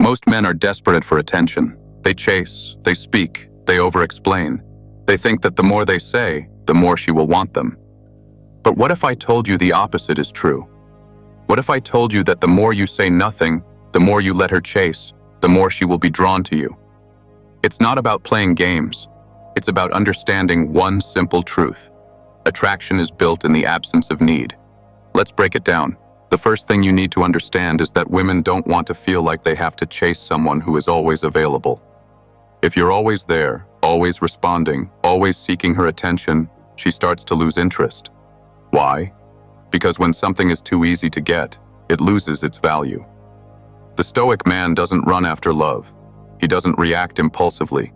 Most men are desperate for attention. They chase, they speak, they over-explain. They think that the more they say, the more she will want them. But what if I told you the opposite is true? What if I told you that the more you say nothing, the more you let her chase, the more she will be drawn to you? It's not about playing games. It's about understanding one simple truth. Attraction is built in the absence of need. Let's break it down. The first thing you need to understand is that women don't want to feel like they have to chase someone who is always available. If you're always there, always responding, always seeking her attention, she starts to lose interest. Why? Because when something is too easy to get, it loses its value. The Stoic man doesn't run after love. He doesn't react impulsively.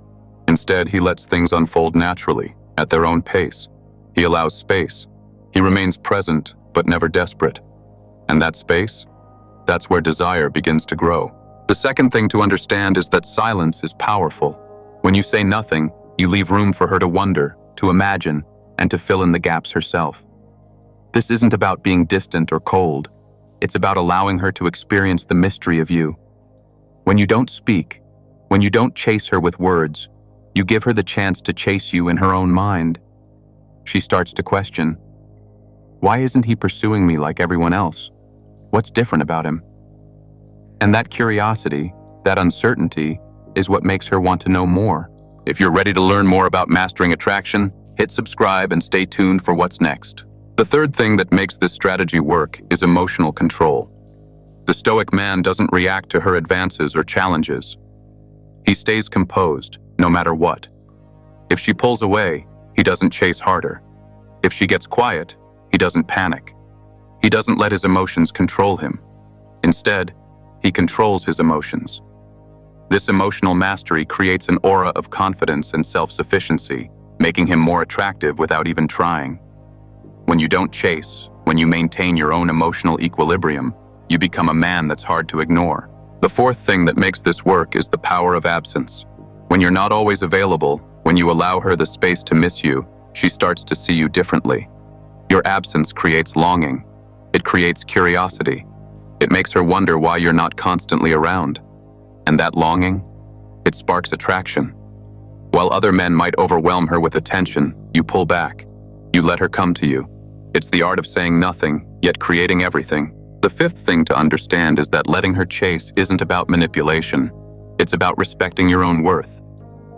Instead, he lets things unfold naturally, at their own pace. He allows space. He remains present, but never desperate. And that space? That's where desire begins to grow. The second thing to understand is that silence is powerful. When you say nothing, you leave room for her to wonder, to imagine, and to fill in the gaps herself. This isn't about being distant or cold. It's about allowing her to experience the mystery of you. When you don't speak, when you don't chase her with words, you give her the chance to chase you in her own mind. She starts to question, why isn't he pursuing me like everyone else? What's different about him? And that curiosity, that uncertainty, is what makes her want to know more. If you're ready to learn more about mastering attraction, hit subscribe and stay tuned for what's next. The third thing that makes this strategy work is emotional control. The Stoic man doesn't react to her advances or challenges. He stays composed, no matter what. If she pulls away, he doesn't chase harder. If she gets quiet, he doesn't panic. He doesn't let his emotions control him. Instead, he controls his emotions. This emotional mastery creates an aura of confidence and self-sufficiency, making him more attractive without even trying. When you don't chase, when you maintain your own emotional equilibrium, you become a man that's hard to ignore. The fourth thing that makes this work is the power of absence. When you're not always available, when you allow her the space to miss you, she starts to see you differently. Your absence creates longing. It creates curiosity. It makes her wonder why you're not constantly around. And that longing, it sparks attraction. While other men might overwhelm her with attention, you pull back. You let her come to you. It's the art of saying nothing, yet creating everything. The fifth thing to understand is that letting her chase isn't about manipulation. It's about respecting your own worth.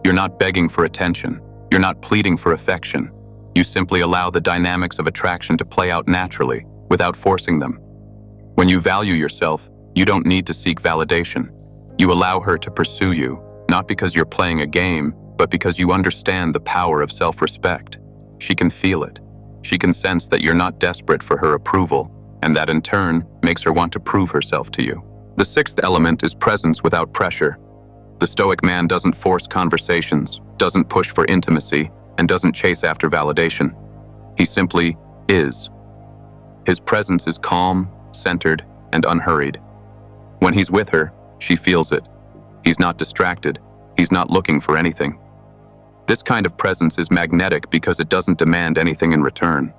You're not begging for attention. You're not pleading for affection. You simply allow the dynamics of attraction to play out naturally, without forcing them. When you value yourself, you don't need to seek validation. You allow her to pursue you, not because you're playing a game, but because you understand the power of self-respect. She can feel it. She can sense that you're not desperate for her approval, and that in turn makes her want to prove herself to you. The sixth element is presence without pressure. The Stoic man doesn't force conversations, doesn't push for intimacy, and doesn't chase after validation. He simply is. His presence is calm, centered, and unhurried. When he's with her, she feels it. He's not distracted. He's not looking for anything. This kind of presence is magnetic because it doesn't demand anything in return.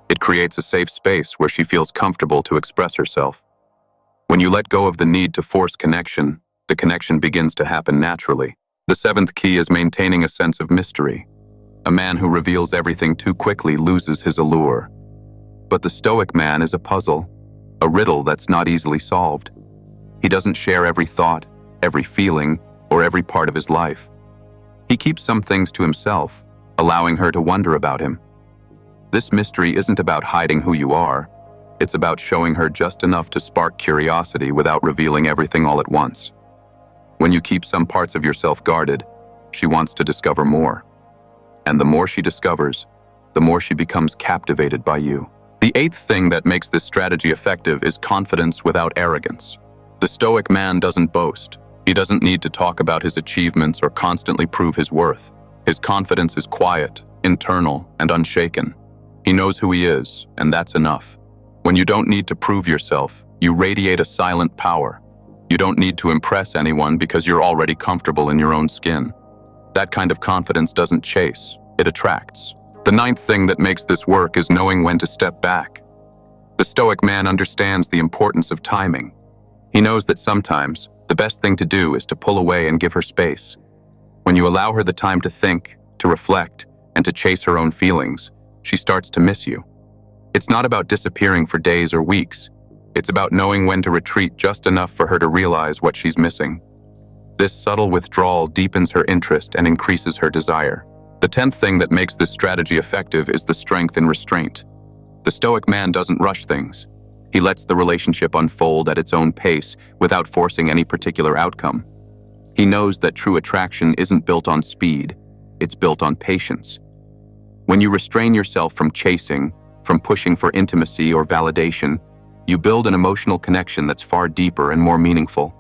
It creates a safe space where she feels comfortable to express herself. When you let go of the need to force connection, the connection begins to happen naturally. The seventh key is maintaining a sense of mystery. A man who reveals everything too quickly loses his allure. But the Stoic man is a puzzle, a riddle that's not easily solved. He doesn't share every thought, every feeling, or every part of his life. He keeps some things to himself, allowing her to wonder about him. This mystery isn't about hiding who you are. It's about showing her just enough to spark curiosity without revealing everything all at once. When you keep some parts of yourself guarded, she wants to discover more. And the more she discovers, the more she becomes captivated by you. The eighth thing that makes this strategy effective is confidence without arrogance. The Stoic man doesn't boast. He doesn't need to talk about his achievements or constantly prove his worth. His confidence is quiet, internal, and unshaken. He knows who he is, and that's enough. When you don't need to prove yourself, you radiate a silent power. You don't need to impress anyone because you're already comfortable in your own skin. That kind of confidence doesn't chase, it attracts. The ninth thing that makes this work is knowing when to step back. The Stoic man understands the importance of timing. He knows that sometimes, The best thing to do is to pull away and give her space. When you allow her the time to think, to reflect, and to chase her own feelings, she starts to miss you. It's not about disappearing for days or weeks. It's about knowing when to retreat just enough for her to realize what she's missing. This subtle withdrawal deepens her interest and increases her desire. The 10th thing that makes this strategy effective is the strength in restraint. The Stoic man doesn't rush things. He lets the relationship unfold at its own pace without forcing any particular outcome. He knows that true attraction isn't built on speed, it's built on patience. When you restrain yourself from chasing, from pushing for intimacy or validation, you build an emotional connection that's far deeper and more meaningful.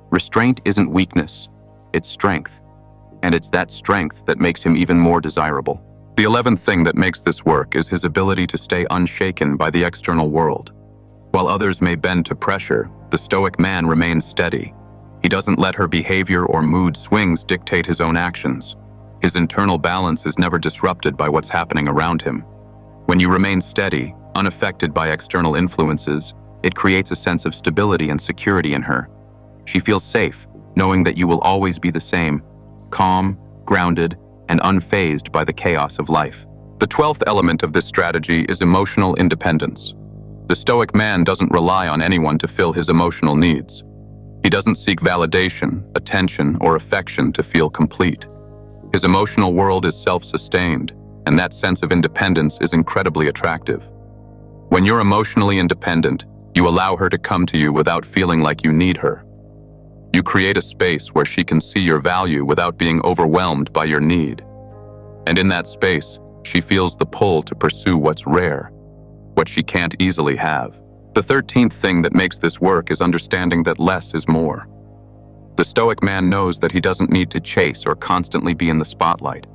Restraint isn't weakness, it's strength. And it's that strength that makes him even more desirable. The 11th thing that makes this work is his ability to stay unshaken by the external world. While others may bend to pressure, the Stoic man remains steady. He doesn't let her behavior or mood swings dictate his own actions. His internal balance is never disrupted by what's happening around him. When you remain steady, unaffected by external influences, it creates a sense of stability and security in her. She feels safe, knowing that you will always be the same, calm, grounded, and unfazed by the chaos of life. The 12th element of this strategy is emotional independence. The Stoic man doesn't rely on anyone to fill his emotional needs. He doesn't seek validation, attention, or affection to feel complete. His emotional world is self-sustained, and that sense of independence is incredibly attractive. When you're emotionally independent, you allow her to come to you without feeling like you need her. You create a space where she can see your value without being overwhelmed by your need. And in that space, she feels the pull to pursue what's rare, what she can't easily have. The 13th thing that makes this work is understanding that less is more. The Stoic man knows that he doesn't need to chase or constantly be in the spotlight.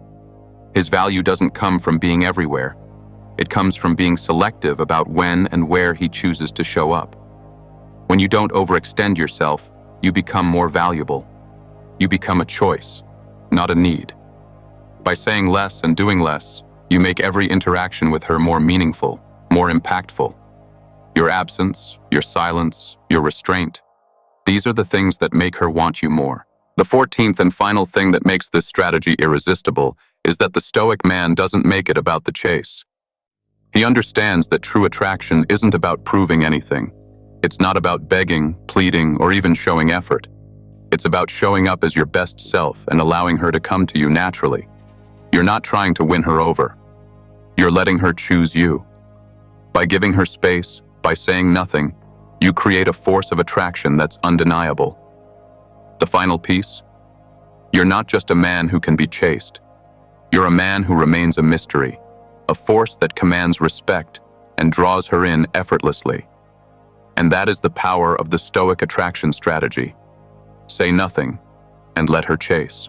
His value doesn't come from being everywhere. It comes from being selective about when and where he chooses to show up. When you don't overextend yourself, you become more valuable. You become a choice, not a need. By saying less and doing less, you make every interaction with her more meaningful, more impactful. Your absence, your silence, your restraint, these are the things that make her want you more. The 14th and final thing that makes this strategy irresistible is that the Stoic man doesn't make it about the chase. He understands that true attraction isn't about proving anything. It's not about begging, pleading, or even showing effort. It's about showing up as your best self and allowing her to come to you naturally. You're not trying to win her over. You're letting her choose you. By giving her space, by saying nothing, you create a force of attraction that's undeniable. The final piece? You're not just a man who can be chased. You're a man who remains a mystery, a force that commands respect and draws her in effortlessly. And that is the power of the Stoic attraction strategy. Say nothing and let her chase.